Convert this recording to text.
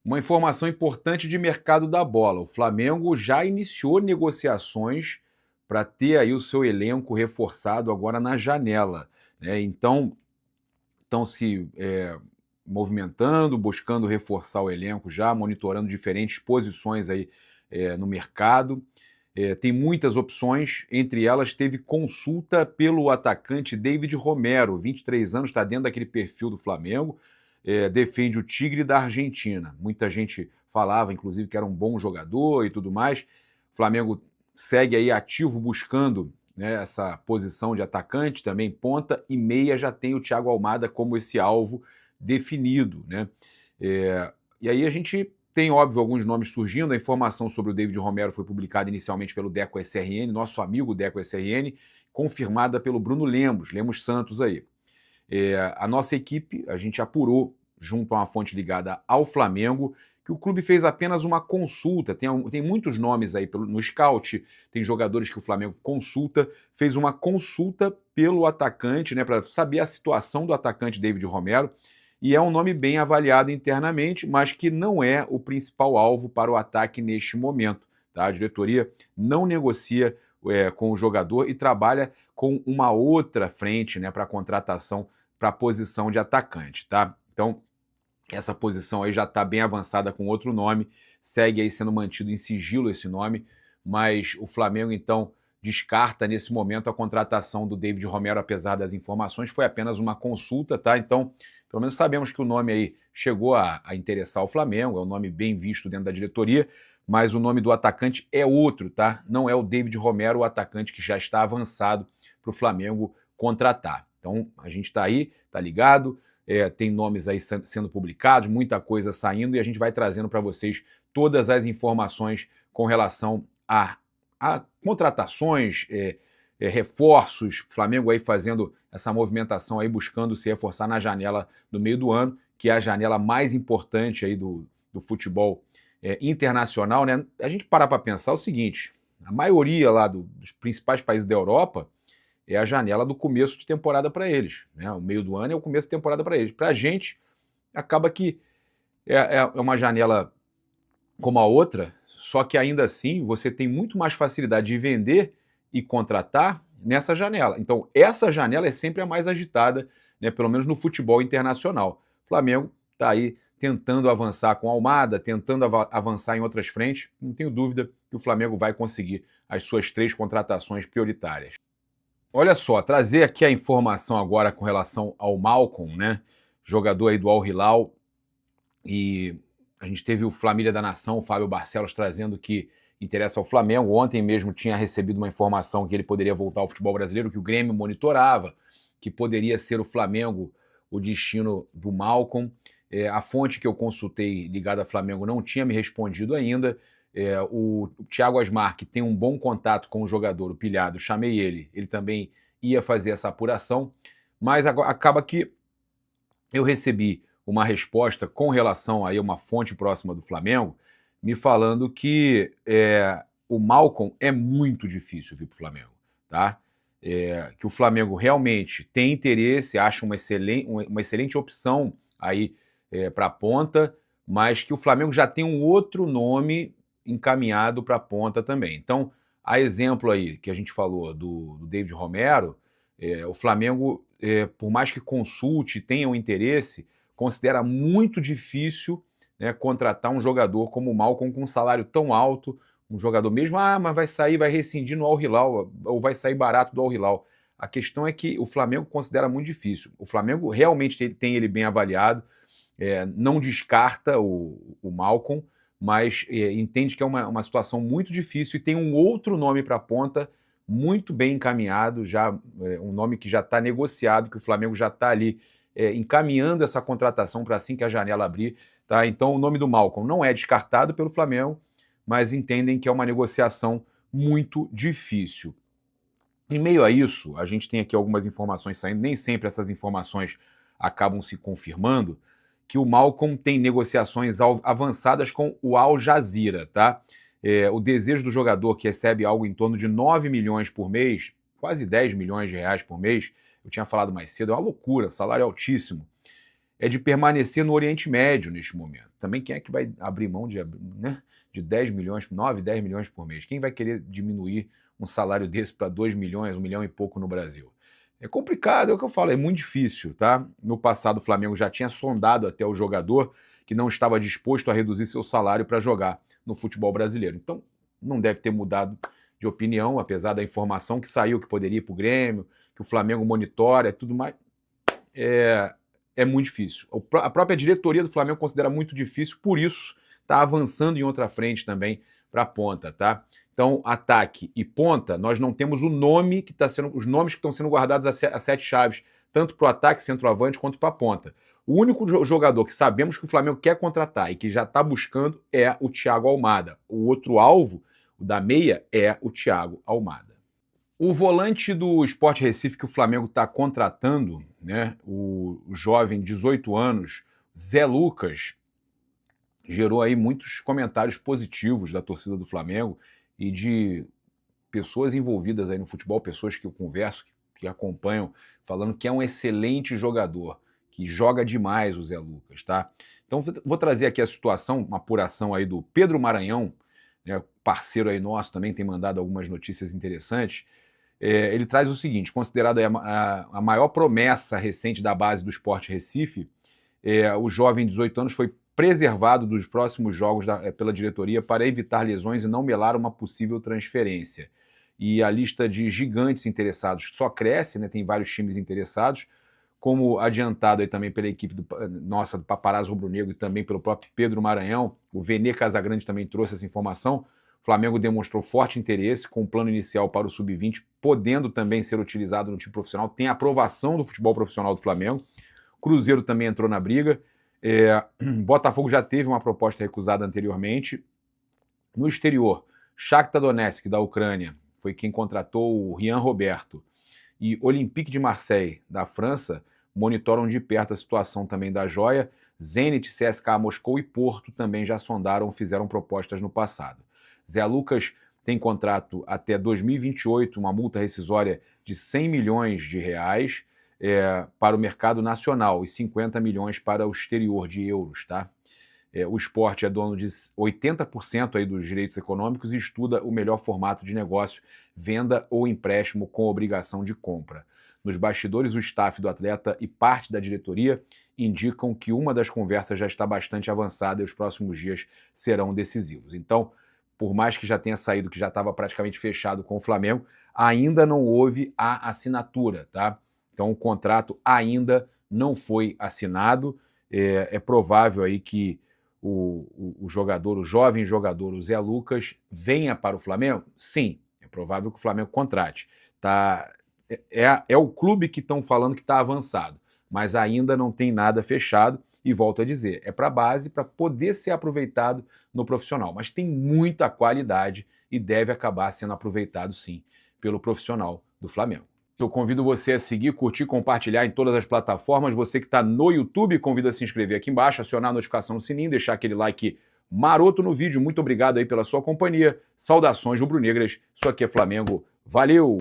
Uma informação importante de mercado da bola. O Flamengo já iniciou negociações para ter aí o seu elenco reforçado agora na janela, né? Então, estão se movimentando, buscando reforçar o elenco já, monitorando diferentes posições aí no mercado. Tem muitas opções, entre elas teve consulta pelo atacante David Romero, 23 anos, está dentro daquele perfil do Flamengo, defende o Tigre da Argentina. Muita gente falava, inclusive, que era um bom jogador e tudo mais. O Flamengo segue aí ativo buscando, né, essa posição de atacante, também ponta, e meia já tem o Thiago Almada como esse alvo definido, né? E aí a gente tem, óbvio, alguns nomes surgindo. A informação sobre o David Romero foi publicada inicialmente pelo Deco SRN, nosso amigo Deco SRN, confirmada pelo Bruno Lemos Santos aí. A nossa equipe, a gente apurou, junto a uma fonte ligada ao Flamengo, que o clube fez apenas uma consulta. Tem muitos nomes aí no scout, tem jogadores que o Flamengo consulta, fez uma consulta pelo atacante, né, para saber a situação do atacante David Romero, e é um nome bem avaliado internamente, mas que não é o principal alvo para o ataque neste momento. Tá? A diretoria não negocia com o jogador e trabalha com uma outra frente, né, para a contratação para a posição de atacante. Tá? Então, essa posição aí já está bem avançada com outro nome, segue aí sendo mantido em sigilo esse nome, mas o Flamengo, então, descarta nesse momento a contratação do David Romero, apesar das informações, foi apenas uma consulta, tá? Então, pelo menos sabemos que o nome aí chegou a interessar o Flamengo, é um nome bem visto dentro da diretoria, mas o nome do atacante é outro, tá? Não é o David Romero, o atacante que já está avançado para o Flamengo contratar. Então, a gente está aí, tá ligado, tem nomes aí sendo publicados, muita coisa saindo, e a gente vai trazendo para vocês todas as informações com relação a contratações, reforços, o Flamengo aí fazendo essa movimentação aí, buscando se reforçar na janela do meio do ano, que é a janela mais importante aí do futebol internacional, né? A gente parar para pensar o seguinte, a maioria lá dos principais países da Europa é a janela do começo de temporada para eles, né? O meio do ano é o começo de temporada para eles. Para a gente, acaba que é uma janela como a outra, só que ainda assim você tem muito mais facilidade de vender e contratar nessa janela. Então, essa janela é sempre a mais agitada, né, pelo menos no futebol internacional. O Flamengo está aí tentando avançar com a Almada, tentando avançar em outras frentes. Não tenho dúvida que o Flamengo vai conseguir as suas 3 contratações prioritárias. Olha só, trazer aqui a informação agora com relação ao Malcom, né? Jogador aí do Al Hilal, e a gente teve o Família da Nação, o Fábio Barcelos, trazendo que interessa ao Flamengo. Ontem mesmo tinha recebido uma informação que ele poderia voltar ao futebol brasileiro, que o Grêmio monitorava, que poderia ser o Flamengo o destino do Malcom. A fonte que eu consultei ligada ao Flamengo não tinha me respondido ainda. O Thiago Asmar, que tem um bom contato com o jogador, o pilhado, chamei ele também ia fazer essa apuração, mas agora, acaba que eu recebi uma resposta com relação a uma fonte próxima do Flamengo, me falando que o Malcom é muito difícil vir para o Flamengo, tá? Que o Flamengo realmente tem interesse, acha uma excelente opção aí para a ponta, mas que o Flamengo já tem um outro nome encaminhado para a ponta também. Então, a exemplo aí que a gente falou do David Romero, o Flamengo, por mais que consulte, tenha um interesse, considera muito difícil, né, contratar um jogador como o Malcom com um salário tão alto, um jogador mesmo, mas vai sair, vai rescindir no Al Hilal, ou vai sair barato do Al Hilal. A questão é que o Flamengo considera muito difícil. O Flamengo realmente tem ele bem avaliado, não descarta o Malcom, mas entende que é uma situação muito difícil e tem um outro nome para a ponta muito bem encaminhado, já um nome que já está negociado, que o Flamengo já está ali encaminhando essa contratação para assim que a janela abrir. Tá? Então o nome do Malcom não é descartado pelo Flamengo, mas entendem que é uma negociação muito difícil. Em meio a isso, a gente tem aqui algumas informações saindo, nem sempre essas informações acabam se confirmando, que o Malcom tem negociações avançadas com o Al Jazeera, tá? O desejo do jogador, que recebe algo em torno de 9 milhões por mês, quase 10 milhões de reais por mês, eu tinha falado mais cedo, é uma loucura, salário altíssimo. é de permanecer no Oriente Médio neste momento. Também quem é que vai abrir mão de, né, de 10 milhões, 9, 10 milhões por mês? Quem vai querer diminuir um salário desse para 2 milhões, 1 milhão e pouco no Brasil? É complicado, é o que eu falo, é muito difícil, tá? No passado o Flamengo já tinha sondado até o jogador que não estava disposto a reduzir seu salário para jogar no futebol brasileiro. Então, não deve ter mudado de opinião, apesar da informação que saiu que poderia ir para o Grêmio, que o Flamengo monitora, tudo mais. É muito difícil. A própria diretoria do Flamengo considera muito difícil, por isso está avançando em outra frente também para a ponta, tá? Então, ataque e ponta, nós não temos o nome que está sendo, os nomes que estão sendo guardados a 7 chaves, tanto para o ataque, centroavante, quanto para a ponta. O único jogador que sabemos que o Flamengo quer contratar e que já está buscando é o Thiago Almada. O outro alvo, o da meia, é o Thiago Almada. O volante do Sport Recife que o Flamengo está contratando, né, o jovem 18 anos, Zé Lucas, gerou aí muitos comentários positivos da torcida do Flamengo e de pessoas envolvidas aí no futebol, pessoas que eu converso, que acompanham, falando que é um excelente jogador, que joga demais o Zé Lucas, tá? Então vou trazer aqui a situação, uma apuração aí do Pedro Maranhão, né, parceiro aí nosso, também tem mandado algumas notícias interessantes. Ele traz o seguinte, considerado a maior promessa recente da base do Sport Recife, o jovem de 18 anos foi preservado dos próximos jogos pela diretoria para evitar lesões e não melar uma possível transferência. E a lista de gigantes interessados só cresce, né? Tem vários times interessados, como adiantado aí também pela equipe nossa do Paparazzo Rubro Negro e também pelo próprio Pedro Maranhão. O Vene Casagrande também trouxe essa informação. O Flamengo demonstrou forte interesse com o plano inicial para o Sub-20, podendo também ser utilizado no time profissional. Tem a aprovação do futebol profissional do Flamengo. O Cruzeiro também entrou na briga. Botafogo já teve uma proposta recusada anteriormente. No exterior, Shakhtar Donetsk, da Ucrânia, foi quem contratou o Rian Roberto. E Olympique de Marseille, da França, monitoram de perto a situação também da joia. Zenit, CSKA Moscou e Porto também já sondaram, fizeram propostas no passado. Zé Lucas tem contrato até 2028, uma multa rescisória de 100 milhões de reais para o mercado nacional e 50 milhões para o exterior de euros, tá? O Sport é dono de 80% aí dos direitos econômicos e estuda o melhor formato de negócio, venda ou empréstimo com obrigação de compra. Nos bastidores, o staff do atleta e parte da diretoria indicam que uma das conversas já está bastante avançada e os próximos dias serão decisivos. Então, por mais que já tenha saído, que já estava praticamente fechado com o Flamengo, ainda não houve a assinatura, tá? Então o contrato ainda não foi assinado. É provável aí que o jogador, o jovem jogador, o Zé Lucas, venha para o Flamengo? Sim, é provável que o Flamengo contrate. Tá? É o clube que estão falando que está avançado, mas ainda não tem nada fechado. E volto a dizer, é para a base, para poder ser aproveitado no profissional. Mas tem muita qualidade e deve acabar sendo aproveitado, sim, pelo profissional do Flamengo. Eu convido você a seguir, curtir, compartilhar em todas as plataformas. Você que está no YouTube, convido a se inscrever aqui embaixo, acionar a notificação no sininho, deixar aquele like maroto no vídeo. Muito obrigado aí pela sua companhia. Saudações rubro-negras. Isso aqui é Flamengo. Valeu!